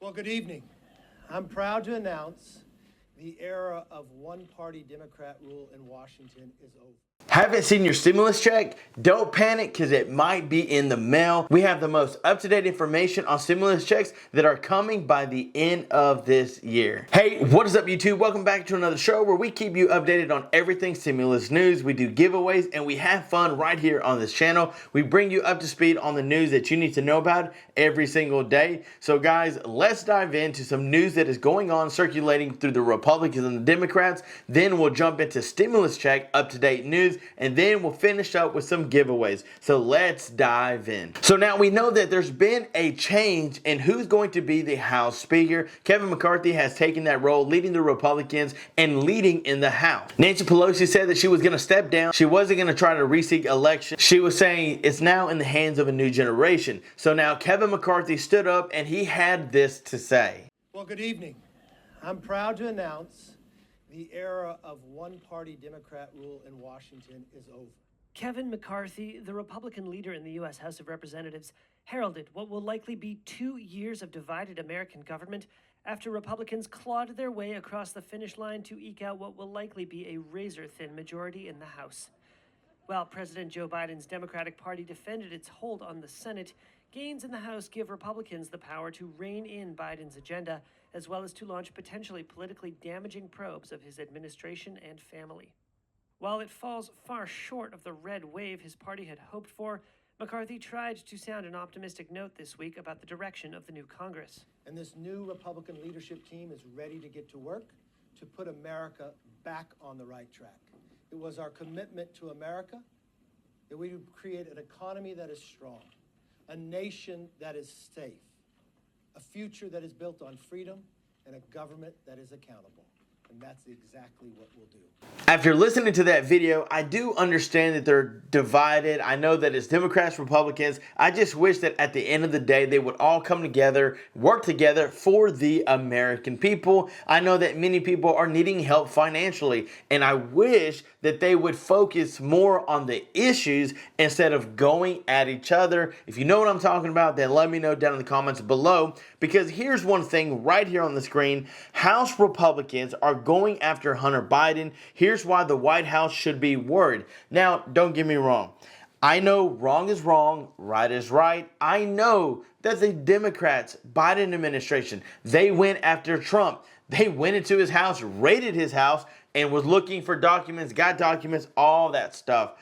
Well, good evening. I'm proud to announce the era of one-party Democrat rule in Washington is over. Haven't seen your stimulus check? Don't panic, because it might be in the mail. We have the most up-to-date information on stimulus checks that are coming by the end of this year. Hey, what is up, YouTube? Welcome back to another show where we keep you updated on everything stimulus news. We do giveaways and we have fun right here on this channel. We bring you up to speed on the news that you need to know about every single day. So guys, let's dive into some news that is going on circulating through the Republicans and the Democrats. Then we'll jump into stimulus check up-to-date news, and then we'll finish up with some giveaways. So let's dive in. So now we know that there's been a change in who's going to be the House Speaker. Kevin McCarthy has taken that role, leading the Republicans and leading in the House. Nancy Pelosi said that she was going to step down. She wasn't going to try to re-seek election. She was saying it's now in the hands of a new generation. So now Kevin McCarthy stood up and he had this to say. Well, good evening. I'm proud to announce the era of one-party Democrat rule in Washington is over. Kevin McCarthy, the Republican leader in the U.S. House of Representatives, heralded what will likely be 2 years of divided American government after Republicans clawed their way across the finish line to eke out what will likely be a razor-thin majority in the House. While President Joe Biden's Democratic Party defended its hold on the Senate, gains in the House give Republicans the power to rein in Biden's agenda, as well as to launch potentially politically damaging probes of his administration and family. While it falls far short of the red wave his party had hoped for, McCarthy tried to sound an optimistic note this week about the direction of the new Congress. And this new Republican leadership team is ready to get to work to put America back on the right track. It was our commitment to America that we would create an economy that is strong, a nation that is safe, a future that is built on freedom, and a government that is accountable. And that's exactly what we'll do. After listening to that video, I do understand that they're divided. I know that it's Democrats, Republicans. I just wish that at the end of the day, they would all come together, work together for the American people. I know that many people are needing help financially, and I wish that they would focus more on the issues instead of going at each other. If you know what I'm talking about, then let me know down in the comments below, because here's one thing right here on the screen. House Republicans are going after Hunter Biden. Here's why the White House should be worried. Now, don't get me wrong. I know wrong is wrong, right is right. I know that the Democrats, Biden administration, they went after Trump. They went into his house, raided his house, and was looking for documents, got documents, all that stuff.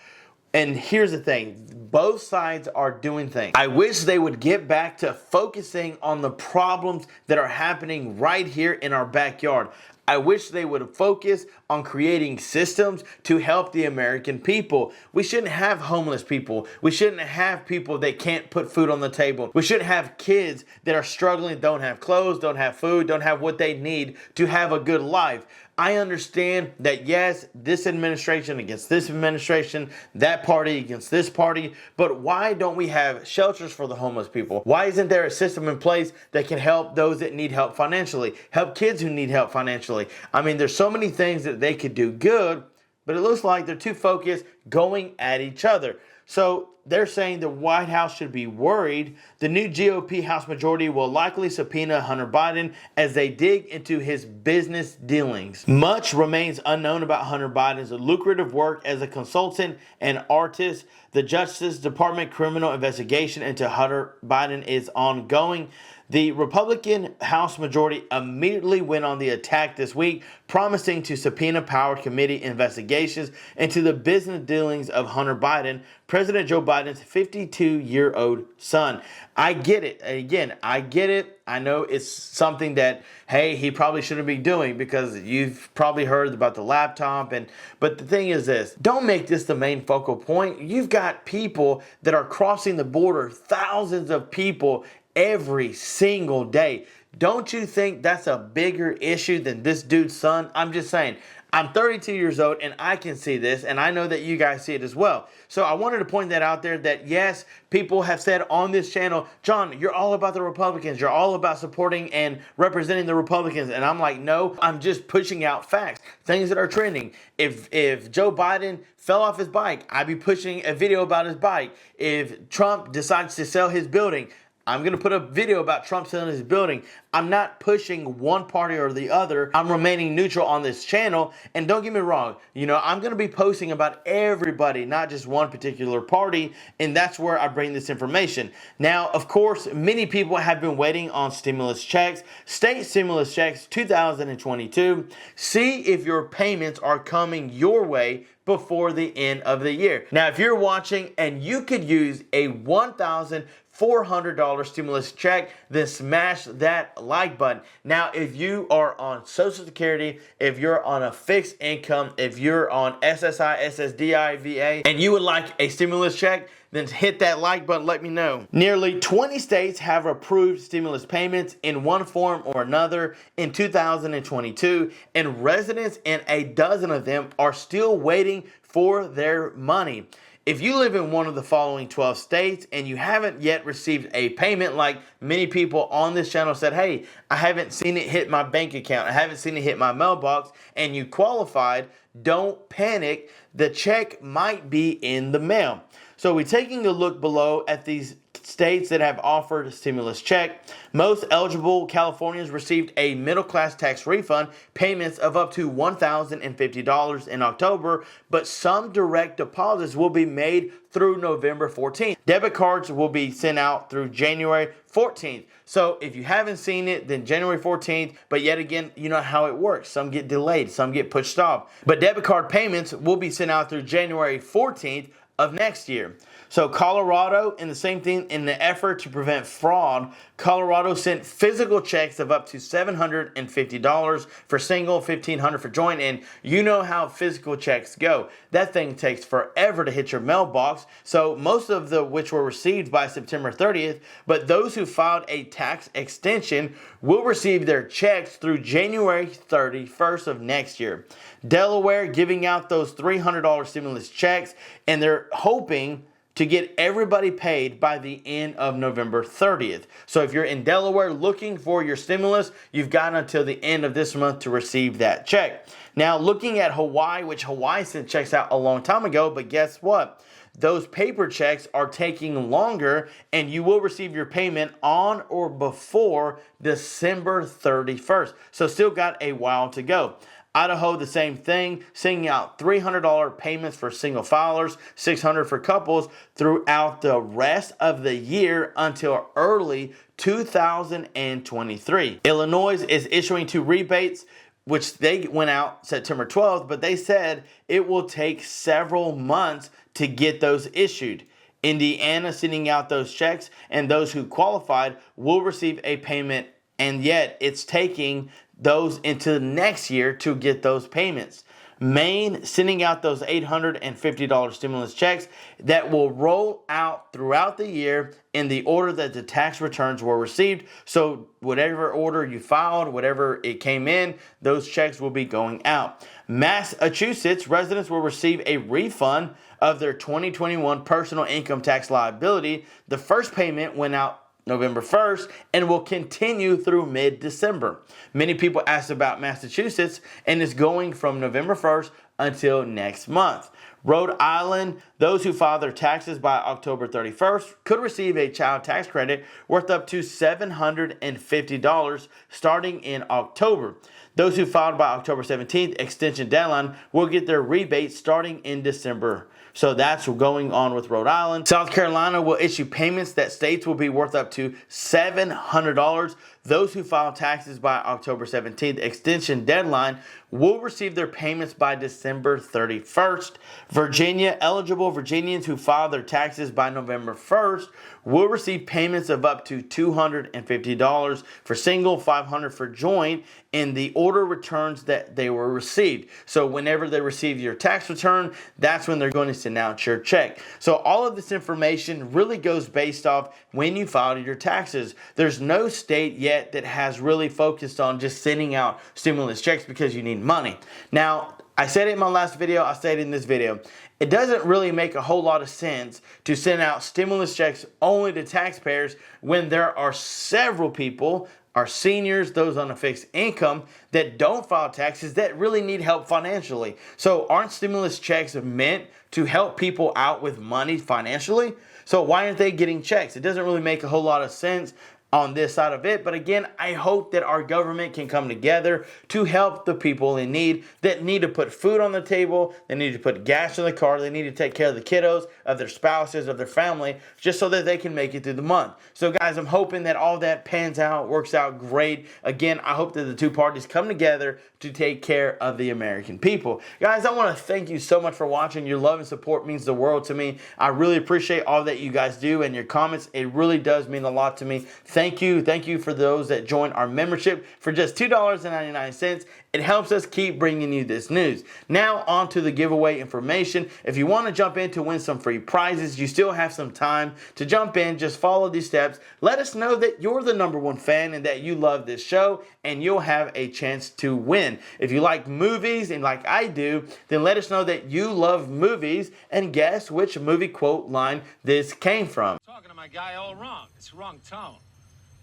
And here's the thing, both sides are doing things. I wish they would get back to focusing on the problems that are happening right here in our backyard. I wish they would focus on creating systems to help the American people. We shouldn't have homeless people. We shouldn't have people that can't put food on the table. We shouldn't have kids that are struggling, don't have clothes, don't have food, don't have what they need to have a good life. I understand that, yes, this administration against this administration, that party against this party, but why don't we have shelters for the homeless people? Why isn't there a system in place that can help those that need help financially, help kids who need help financially? I mean, there's so many things that they could do good, but it looks like they're too focused going at each other. So they're saying the White House should be worried. The new GOP House majority will likely subpoena Hunter Biden as they dig into his business dealings. Much remains unknown about Hunter Biden's lucrative work as a consultant and artist. The Justice Department criminal investigation into Hunter Biden is ongoing. The Republican House majority immediately went on the attack this week, promising to subpoena powered committee investigations into the business dealings of Hunter Biden, President Joe Biden's 52-year-old son. I get it. Again, I get it. I know it's something that, hey, he probably shouldn't be doing because you've probably heard about the laptop. But the thing is this, don't make this the main focal point. You've got people that are crossing the border, thousands of people every single day. Don't you think that's a bigger issue than this dude's son? I'm just saying. I'm 32 years old and I can see this, and I know that you guys see it as well. So I wanted to point that out there, that yes, people have said on this channel, John, you're all about the Republicans. You're all about supporting and representing the Republicans. And I'm like, no, I'm just pushing out facts, things that are trending. If Joe Biden fell off his bike, I'd be pushing a video about his bike. If Trump decides to sell his building, I'm going to put a video about Trump selling his building. I'm not pushing one party or the other. I'm remaining neutral on this channel. And don't get me wrong, I'm going to be posting about everybody, not just one particular party. And that's where I bring this information. Now, of course, many people have been waiting on stimulus checks, state stimulus checks 2022. See if your payments are coming your way before the end of the year. Now, if you're watching and you could use a $1,400 stimulus check, then smash that like button. Now, if you are on Social Security, if you're on a fixed income, if you're on SSI, SSDI, VA, and you would like a stimulus check, then hit that like button, let me know. Nearly 20 states have approved stimulus payments in one form or another in 2022, and residents in a dozen of them are still waiting for their money. If you live in one of the following 12 states and you haven't yet received a payment, like many people on this channel said, hey, I haven't seen it hit my bank account, I haven't seen it hit my mailbox, and you qualified, don't panic. The check might be in the mail. So we're taking a look below at these states that have offered a stimulus check. Most eligible Californians received a middle-class tax refund, payments of up to $1,050 in October, but some direct deposits will be made through November 14th. Debit cards will be sent out through January 14th. So if you haven't seen it, then January 14th, but yet again, you know how it works. Some get delayed, some get pushed off. But debit card payments will be sent out through January 14th of next year. So Colorado, and the same thing in the effort to prevent fraud, Colorado sent physical checks of up to $750 for single, $1,500 for joint, and you know how physical checks go. That thing takes forever to hit your mailbox, so most of which were received by September 30th, but those who filed a tax extension will receive their checks through January 31st of next year. Delaware giving out those $300 stimulus checks, and they're hoping to get everybody paid by the end of November 30th. So if you're in Delaware looking for your stimulus, you've got until the end of this month to receive that check. Now, looking at Hawaii, which Hawaii sent checks out a long time ago, but guess what? Those paper checks are taking longer, and you will receive your payment on or before December 31st. So still got a while to go. Idaho, the same thing, sending out $300 payments for single filers, $600 for couples throughout the rest of the year until early 2023. Illinois is issuing 2 rebates, which they went out September 12th, but they said it will take several months to get those issued. Indiana sending out those checks, and those who qualified will receive a payment, and yet it's taking those into next year to get those payments. Maine sending out those $850 stimulus checks that will roll out throughout the year in the order that the tax returns were received. So whatever order you filed, whatever it came in, those checks will be going out. Massachusetts residents will receive a refund of their 2021 personal income tax liability. The first payment went out November 1st and will continue through mid-December. Many people asked about Massachusetts, and it's going from November 1st until next month. Rhode Island, those who file their taxes by October 31st could receive a child tax credit worth up to $750 starting in October. Those who filed by October 17th, extension deadline, will get their rebate starting in December. So that's going on with Rhode Island. South Carolina will issue payments that states will be worth up to $700. Those who file taxes by October 17th, extension deadline, will receive their payments by December 31st. Virginia, eligible Virginians who file their taxes by November 1st will receive payments of up to $250 for single, $500 for joint in the order returns that they were received. So whenever they receive your tax return, that's when they're going to send out your check. So all of this information really goes based off when you filed your taxes. There's no state yet that has really focused on just sending out stimulus checks because you need money. Now, I said it in my last video, I said it in this video. It doesn't really make a whole lot of sense to send out stimulus checks only to taxpayers when there are several people, our seniors, those on a fixed income, that don't file taxes that really need help financially. So aren't stimulus checks meant to help people out with money financially? So why aren't they getting checks? It doesn't really make a whole lot of sense on this side of it. But again, I hope that our government can come together to help the people in need that need to put food on the table, they need to put gas in the car, they need to take care of the kiddos, of their spouses, of their family, just so that they can make it through the month. So guys, I'm hoping that all that pans out, works out great. Again, I hope that the two parties come together to take care of the American people. Guys, I want to thank you so much for watching. Your love and support means the world to me. I really appreciate all that you guys do and your comments. It really does mean a lot to me. Thank you for those that join our membership for just $2.99. It helps us keep bringing you this news. Now on to the giveaway information. If you want to jump in to win some free prizes, you still have some time to jump in. Just follow these steps. Let us know that you're the #1 fan and that you love this show, and you'll have a chance to win. If you like movies and like I do, then let us know that you love movies and guess which movie quote line this came from. Talking to my guy all wrong. It's the wrong tone.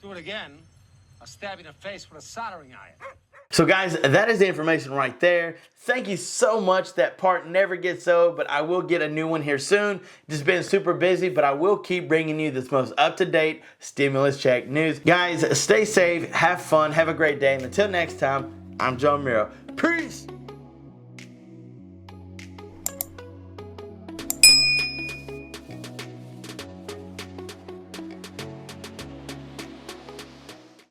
Do it again, I'll stab you in the face with a soldering iron. So guys, that is the information right there. Thank you so much. That part never gets old, but I will get a new one here soon. Just been super busy, but I will keep bringing you this most up-to-date stimulus check news. Guys, stay safe, have fun, have a great day, and until next time, I'm John Miro. Peace!